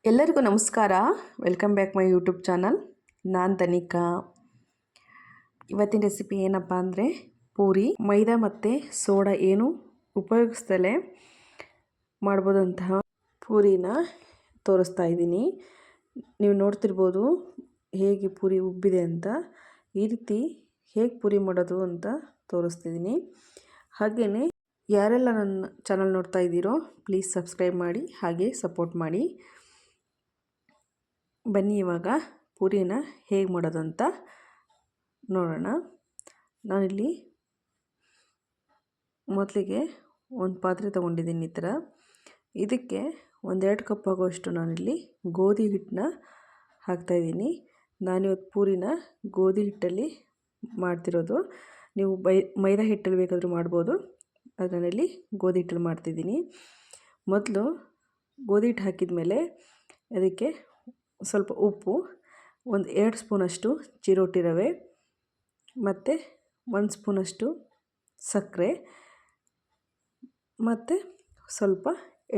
ಎಲ್ಲರಿಗೂ ನಮಸ್ಕಾರ. Welcome back my YouTube channel. ನಾನು ತನಿಕಾ. ಇವತ್ತಿನ ರೆಸಿಪಿ ಏನಪ್ಪ ಅಂದರೆ ಪೂರಿ. ಮೈದಾ ಮತ್ತು ಸೋಡಾ ಏನು ಉಪಯೋಗಿಸ್ದಲೇ ಮಾಡ್ಬೋದಂತಹ ಪೂರಿನ ತೋರಿಸ್ತಾ ಇದ್ದೀನಿ. ನೀವು ನೋಡ್ತಿರ್ಬೋದು ಹೇಗೆ ಪೂರಿ ಉಬ್ಬಿದೆ ಅಂತ. ಈ ರೀತಿ ಹೇಗೆ ಪೂರಿ ಮಾಡೋದು ಅಂತ ತೋರಿಸ್ತಿದ್ದೀನಿ. ಹಾಗೆಯೇ ಯಾರೆಲ್ಲ ನನ್ನ ಚಾನಲ್ ನೋಡ್ತಾ ಇದ್ದೀರೋ ಪ್ಲೀಸ್ ಸಬ್ಸ್ಕ್ರೈಬ್ ಮಾಡಿ, ಹಾಗೆ ಸಪೋರ್ಟ್ ಮಾಡಿ. ಬನ್ನಿ ಇವಾಗ ಪೂರಿನ ಹೇಗೆ ಮಾಡೋದು ಅಂತ ನೋಡೋಣ. ನಾನಿಲ್ಲಿ ಮೊದಲಿಗೆ ಒಂದು ಪಾತ್ರೆ ತೊಗೊಂಡಿದ್ದೀನಿ. ಈ ಥರ ಇದಕ್ಕೆ 1-2 ಕಪ್ ಆಗುವಷ್ಟು ನಾನಿಲ್ಲಿ ಗೋಧಿ ಹಿಟ್ಟನ್ನ ಹಾಕ್ತಾಯಿದ್ದೀನಿ. ನಾನಿವತ್ತು ಪೂರಿನ ಗೋಧಿ ಹಿಟ್ಟಲ್ಲಿ ಮಾಡ್ತಿರೋದು. ನೀವು ಮೈದಾ ಹಿಟ್ಟಲ್ಲಿ ಬೇಕಾದರೂ ಮಾಡ್ಬೋದು. ಅದರಲ್ಲಿ ಗೋಧಿ ಹಿಟ್ಟಲ್ಲಿ ಮಾಡ್ತಿದ್ದೀನಿ. ಮೊದಲು ಗೋಧಿ ಹಿಟ್ಟು ಹಾಕಿದ ಮೇಲೆ ಅದಕ್ಕೆ ಸ್ವಲ್ಪ ಉಪ್ಪು, 1-2 ಸ್ಪೂನಷ್ಟು ಚಿರೋಟಿ ರವೆ ಮತ್ತು 1 ಸ್ಪೂನಷ್ಟು ಸಕ್ಕರೆ ಮತ್ತು ಸ್ವಲ್ಪ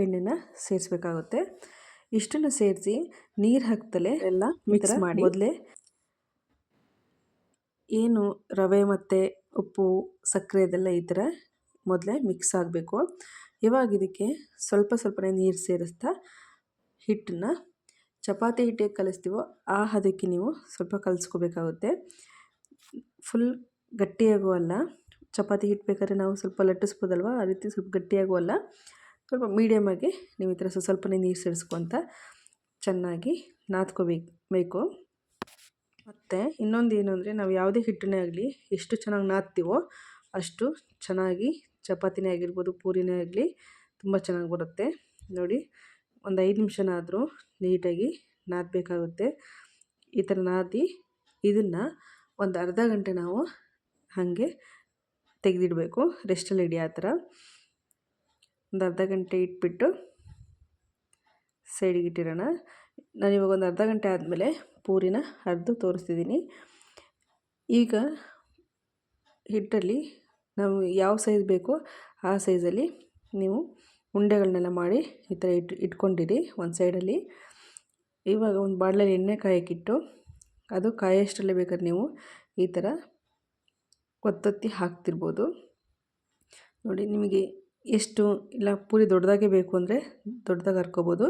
ಎಣ್ಣೆನ ಸೇರಿಸ್ಬೇಕಾಗುತ್ತೆ. ಇಷ್ಟನ್ನು ಸೇರಿಸಿ ನೀರು ಹಾಕ್ತಲೇ ಎಲ್ಲ ಮಿಕ್ಸ್ ಮಾಡಿ. ಮೊದಲೇ ಏನು ರವೆ ಮತ್ತು ಉಪ್ಪು ಸಕ್ಕರೆ ಅದೆಲ್ಲ ಈ ಥರ ಮೊದಲೇ ಮಿಕ್ಸ್ ಆಗಬೇಕು. ಇವಾಗ ಇದಕ್ಕೆ ಸ್ವಲ್ಪನೇ ನೀರು ಸೇರಿಸ್ತಾ ಹಿಟ್ಟನ್ನು ಚಪಾತಿ ಹಿಟ್ಟಿಗೆ ಕಲಿಸ್ತೀವೋ ಆ ಹದಕ್ಕೆ ನೀವು ಸ್ವಲ್ಪ ಕಲಿಸ್ಕೋಬೇಕಾಗುತ್ತೆ. ಫುಲ್ ಗಟ್ಟಿಯಾಗೂ ಅಲ್ಲ. ಚಪಾತಿ ಹಿಟ್ಟು ಬೇಕಾದ್ರೆ ನಾವು ಸ್ವಲ್ಪ ಲಟ್ಟಿಸ್ಬೋದಲ್ವ, ಆ ರೀತಿ ಸ್ವಲ್ಪ ಗಟ್ಟಿಯಾಗೂ ಅಲ್ಲ, ಸ್ವಲ್ಪ ಮೀಡಿಯಮಾಗಿ ನೀವು ಈ ಥರ ಸ್ವಲ್ಪನೇ ನೀರು ಸೇರಿಸ್ಕೊತ ಚೆನ್ನಾಗಿ ನಾದ್ಕೋಬೇಕು. ಮತ್ತು ಇನ್ನೊಂದು ಏನು ಅಂದರೆ, ನಾವು ಯಾವುದೇ ಹಿಟ್ಟನ್ನೇ ಆಗಲಿ ಎಷ್ಟು ಚೆನ್ನಾಗಿ ನಾದ್ತೀವೋ ಅಷ್ಟು ಚೆನ್ನಾಗಿ ಚಪಾತಿನೇ ಆಗಿರ್ಬೋದು, ಪೂರಿನೇ ಆಗಲಿ ತುಂಬ ಚೆನ್ನಾಗಿ ಬರುತ್ತೆ. ನೋಡಿ, ಒಂದು 5 ನಿಮಿಷನಾದರೂ ನೀಟಾಗಿ ನಾದಬೇಕಾಗುತ್ತೆ. ಈ ಥರ ನಾದಿ ಇದನ್ನು ಒಂದು ಅರ್ಧ ಗಂಟೆ ನಾವು ಹಾಗೆ ತೆಗೆದಿಡಬೇಕು, ರೆಸ್ಟಲ್ಲಿ ಇಡಿ. ಆ ಥರ ಒಂದು ಅರ್ಧ ಗಂಟೆ ಇಟ್ಬಿಟ್ಟು ಸೈಡಿಗೆ ಇಟ್ಟಿರೋಣ. ನಾನಿವಾಗ ಒಂದು ಅರ್ಧ ಗಂಟೆ ಆದಮೇಲೆ ಪೂರಿನ ಅರ್ದು ತೋರಿಸ್ತಿದ್ದೀನಿ. ಈಗ ಹಿಟ್ಟಲ್ಲಿ ನಾವು ಯಾವ ಸೈಜ್ ಬೇಕೋ ಆ ಸೈಜಲ್ಲಿ ನೀವು ಉಂಡೆಗಳನ್ನೆಲ್ಲ ಮಾಡಿ ಈ ಥರ ಇಟ್ಕೊಂಡಿರಿ ಒಂದು ಸೈಡಲ್ಲಿ. ಇವಾಗ ಒಂದು ಬಾಣಲೆಯಲ್ಲಿ ಎಣ್ಣೆ ಕಾಯಕ್ಕಿಟ್ಟು ಅದು ಕಾಯೋಷ್ಟರಲ್ಲೇ ಬೇಕಾದ್ರೆ ನೀವು ಈ ಥರ ಒತ್ತೊತ್ತಿ ಹಾಕ್ತಿರ್ಬೋದು. ನೋಡಿ, ನಿಮಗೆ ಎಷ್ಟು ಇಲ್ಲ ಪೂರಿ ದೊಡ್ಡದಾಗೆ ಬೇಕು ಅಂದರೆ ದೊಡ್ಡದಾಗಿ ಹರ್ಕೋಬೋದು,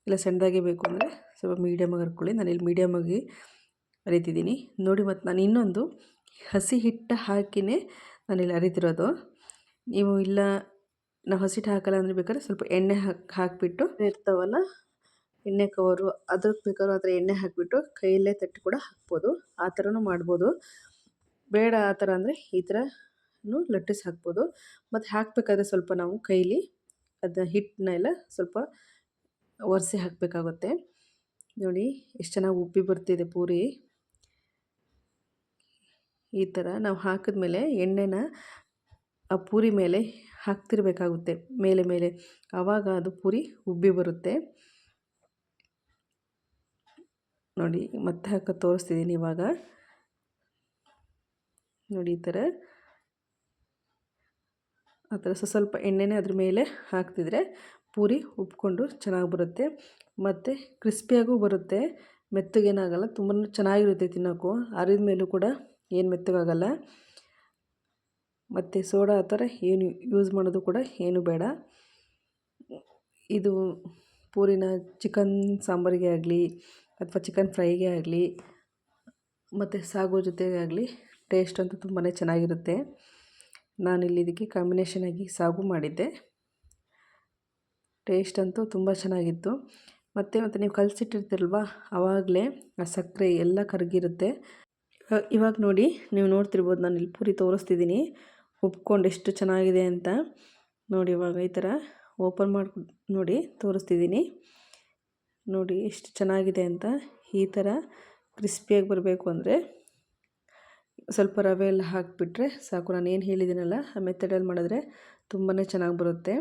ಇಲ್ಲ ಸಣ್ಣದಾಗೆ ಬೇಕು ಅಂದರೆ ಸ್ವಲ್ಪ ಮೀಡಿಯಮಾಗಿ ಹರ್ಕೊಳ್ಳಿ. ನಾನಿಲ್ಲಿ ಮೀಡಿಯಮಾಗಿ ಅರಿತಿದ್ದೀನಿ. ನೋಡಿ, ಮತ್ತು ನಾನು ಇನ್ನೊಂದು ಹಸಿ ಹಿಟ್ಟು ಹಾಕಿಯೇ ನಾನಿಲ್ಲಿ ಅರಿತಿರೋದು. ನೀವು ಇಲ್ಲ ನಾವು ಹಸಿ ಹಿಟ್ಟು ಹಾಕಲ್ಲ ಅಂದರೆ ಬೇಕಾದ್ರೆ ಸ್ವಲ್ಪ ಎಣ್ಣೆ ಹಾಕಿಬಿಟ್ಟು ಇರ್ತಾವಲ್ಲ ಎಣ್ಣೆ ಕವರು, ಅದಕ್ಕೆ ಬೇಕಾದ್ರೂ ಆ ಥರ ಎಣ್ಣೆ ಹಾಕಿಬಿಟ್ಟು ಕೈಯಲ್ಲೇ ತಟ್ಟಿ ಕೂಡ ಹಾಕ್ಬೋದು. ಆ ಥರನೂ ಮಾಡ್ಬೋದು. ಬೇಡ ಆ ಥರ ಅಂದರೆ ಈ ಥರನೂ ಲಟ್ಟಿಸಿ ಹಾಕ್ಬೋದು. ಮತ್ತು ಹಾಕಬೇಕಾದ್ರೆ ಸ್ವಲ್ಪ ನಾವು ಕೈಲಿ ಅದನ್ನ ಹಿಟ್ಟನ್ನೆಲ್ಲ ಸ್ವಲ್ಪ ಒರೆಸಿ ಹಾಕಬೇಕಾಗುತ್ತೆ. ನೋಡಿ ಎಷ್ಟು ಚೆನ್ನಾಗಿ ಉಬ್ಬಿ ಬರ್ತಿದೆ ಪೂರಿ. ಈ ಥರ ನಾವು ಹಾಕಿದ್ಮೇಲೆ ಎಣ್ಣೆನ ಆ ಪೂರಿ ಮೇಲೆ ಹಾಕ್ತಿರ್ಬೇಕಾಗುತ್ತೆ, ಮೇಲೆ ಆವಾಗ ಅದು ಪೂರಿ ಉಬ್ಬಿ ಬರುತ್ತೆ. ನೋಡಿ, ಮತ್ತೆ ಹಾಕಿ ತೋರಿಸ್ತಿದ್ದೀನಿ ಇವಾಗ. ನೋಡಿ, ಈ ಥರ ಆ ಥರ ಸ್ವಲ್ಪ ಎಣ್ಣೆನೇ ಅದ್ರ ಮೇಲೆ ಹಾಕ್ತಿದ್ರೆ ಪೂರಿ ಉಬ್ಕೊಂಡು ಚೆನ್ನಾಗಿ ಬರುತ್ತೆ. ಮತ್ತು ಕ್ರಿಸ್ಪಿಯಾಗೂ ಬರುತ್ತೆ, ಮೆತ್ತಗೇನಾಗಲ್ಲ, ತುಂಬ ಚೆನ್ನಾಗಿರುತ್ತೆ ತಿನ್ನೋಕ್ಕೂ. ಅರಿದ ಮೇಲೂ ಕೂಡ ಏನು ಮೆತ್ತಗಾಗಲ್ಲ. ಮತ್ತು ಸೋಡಾ ಆ ಥರ ಏನು ಯೂಸ್ ಮಾಡೋದು ಕೂಡ ಏನು ಬೇಡ. ಇದು ಪೂರಿನ ಚಿಕನ್ ಸಾಂಬಾರಿಗೆ ಆಗಲಿ ಅಥವಾ ಚಿಕನ್ ಫ್ರೈಗೆ ಆಗಲಿ ಮತ್ತು ಸಾಗು ಜೊತೆಗೆ ಆಗಲಿ ಟೇಸ್ಟ್ ಅಂತೂ ತುಂಬಾ ಚೆನ್ನಾಗಿರುತ್ತೆ. ನಾನಿಲ್ಲಿ ಇದಕ್ಕೆ ಕಾಂಬಿನೇಷನ್ ಆಗಿ ಸಾಗು ಮಾಡಿದ್ದೆ. ಟೇಸ್ಟ್ ಅಂತೂ ತುಂಬ ಚೆನ್ನಾಗಿತ್ತು. ಮತ್ತು ನೀವು ಕಲಸಿಟ್ಟಿರ್ತೀರಲ್ವ ಆವಾಗಲೇ ಆ ಸಕ್ಕರೆ ಎಲ್ಲ ಕರಗಿರುತ್ತೆ. ಇವಾಗ ನೋಡಿ, ನೀವು ನೋಡ್ತಿರ್ಬೋದು, ನಾನು ಇಲ್ಲಿ ಪೂರಿ ತೋರಿಸ್ತಿದ್ದೀನಿ ಉಬ್ಕೊಂಡು ಎಷ್ಟು ಚೆನ್ನಾಗಿದೆ ಅಂತ. ನೋಡಿ, ಇವಾಗ ಈ ಥರ ಓಪನ್ ಮಾಡಿ ನೋಡಿ ತೋರಿಸ್ತಿದ್ದೀನಿ. ನೋಡಿ ಎಷ್ಟು ಚೆನ್ನಾಗಿದೆ ಅಂತ. ಈ ಥರ ಕ್ರಿಸ್ಪಿಯಾಗಿ ಬರಬೇಕು ಅಂದರೆ ಸ್ವಲ್ಪ ರವೆ ಎಲ್ಲ ಹಾಕಿಬಿಟ್ರೆ ಸಾಕು. ನಾನು ಏನು ಹೇಳಿದ್ದೀನಲ್ಲ ಆ ಮೆಥಡಲ್ಲಿ ಮಾಡಿದ್ರೆ ತುಂಬಾ ಚೆನ್ನಾಗಿ ಬರುತ್ತೆ.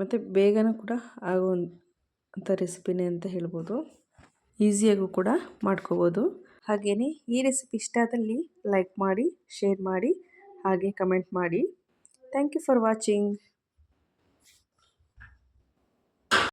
ಮತ್ತು ಬೇಗನೂ ಕೂಡ ಆಗುವಂಥ ರೆಸಿಪಿನೇ ಅಂತ ಹೇಳ್ಬೋದು. ಈಸಿಯಾಗೂ ಕೂಡ ಮಾಡ್ಕೋಬೋದು. ಹಾಗೆಯೇ ಈ ರೆಸಿಪಿ ಇಷ್ಟ ಆದಲ್ಲಿ ಲೈಕ್ ಮಾಡಿ, ಶೇರ್ ಮಾಡಿ, ಹಾಗೆ ಕಮೆಂಟ್ ಮಾಡಿ. Thank you for watching.